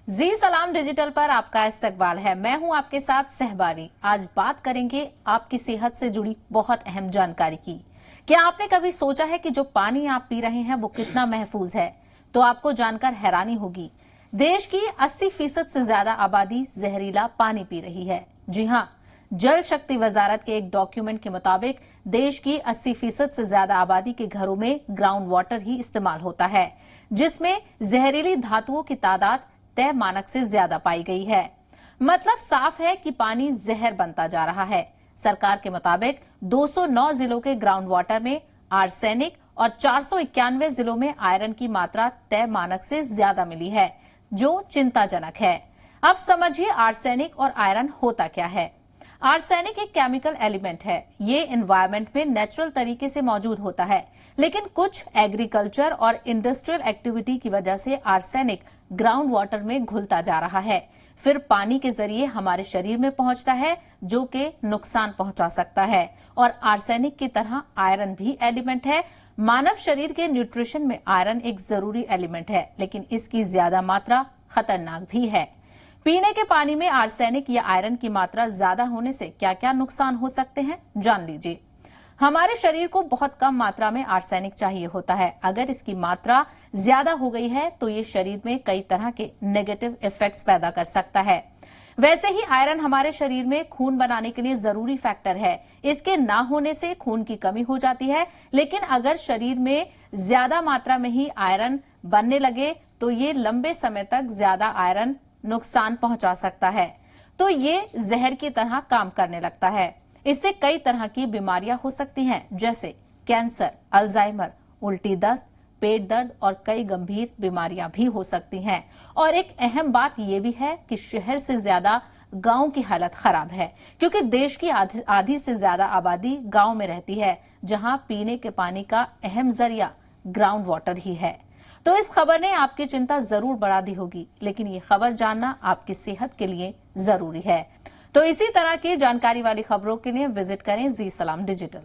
जी सलाम डिजिटल पर आपका इस्तकबाल है। मैं हूं आपके साथ सहबारी। आज बात करेंगे आपकी सेहत से जुड़ी बहुत अहम जानकारी की। क्या आपने कभी सोचा है कि जो पानी आप पी रहे हैं वो कितना महफूज है? तो आपको जानकर हैरानी होगी। देश की 80% से ज्यादा आबादी जहरीला पानी पी रही है। जी हां, जल शक्ति वजारत के एक डॉक्यूमेंट के मुताबिक देश की 80% से ज्यादा आबादी के घरों में ग्राउंड वाटर ही इस्तेमाल होता है, जिसमें जहरीली धातुओं की तादाद तय मानक से ज्यादा पाई गई है। मतलब साफ है कि पानी जहर बनता जा रहा है। सरकार के मुताबिक 209 जिलों के ग्राउंड वाटर में आर्सेनिक और 491 जिलों में आयरन की मात्रा तय मानक से ज्यादा मिली है, जो चिंताजनक है। अब समझिए आर्सेनिक और आयरन होता क्या है। आर्सेनिक एक केमिकल एलिमेंट है। ये एनवायरनमेंट में नेचुरल तरीके से मौजूद होता है, लेकिन कुछ एग्रीकल्चर और इंडस्ट्रियल एक्टिविटी की वजह से आर्सेनिक ग्राउंड वाटर में घुलता जा रहा है, फिर पानी के जरिए हमारे शरीर में पहुंचता है, जो कि नुकसान पहुंचा सकता है। और आर्सेनिक की तरह आयरन भी एलिमेंट है। मानव शरीर के न्यूट्रिशन में आयरन एक जरूरी एलिमेंट है, लेकिन इसकी ज्यादा मात्रा खतरनाक भी है। पीने के पानी में आर्सेनिक या आयरन की मात्रा ज्यादा होने से क्या क्या नुकसान हो सकते हैं, जान लीजिए। हमारे शरीर को बहुत कम मात्रा में आर्सेनिक चाहिए होता है। अगर इसकी मात्रा ज्यादा हो गई है तो ये शरीर में कई तरह के नेगेटिव इफेक्ट्स पैदा कर सकता है। वैसे ही आयरन हमारे शरीर में खून बनाने के लिए जरूरी फैक्टर है। इसके ना होने से खून की कमी हो जाती है, लेकिन अगर शरीर में ज्यादा मात्रा में ही आयरन बनने लगे तो ये लंबे समय तक ज्यादा आयरन नुकसान पहुंचा सकता है। तो ये जहर की तरह काम करने लगता है। इससे कई तरह की बीमारियां हो सकती हैं, जैसे कैंसर, अल्जाइमर, उल्टी दस्त, पेट दर्द और कई गंभीर बीमारियां भी हो सकती हैं। और एक अहम बात यह भी है कि शहर से ज्यादा गांव की हालत खराब है, क्योंकि देश की आधी से ज्यादा आबादी गांव में रहती है, जहां पीने के पानी का अहम जरिया ग्राउंड वाटर ही है। तो इस खबर ने आपकी चिंता जरूर बढ़ा दी होगी, लेकिन ये खबर जानना आपकी सेहत के लिए जरूरी है। तो इसी तरह की जानकारी वाली खबरों के लिए विजिट करें जी सलाम डिजिटल।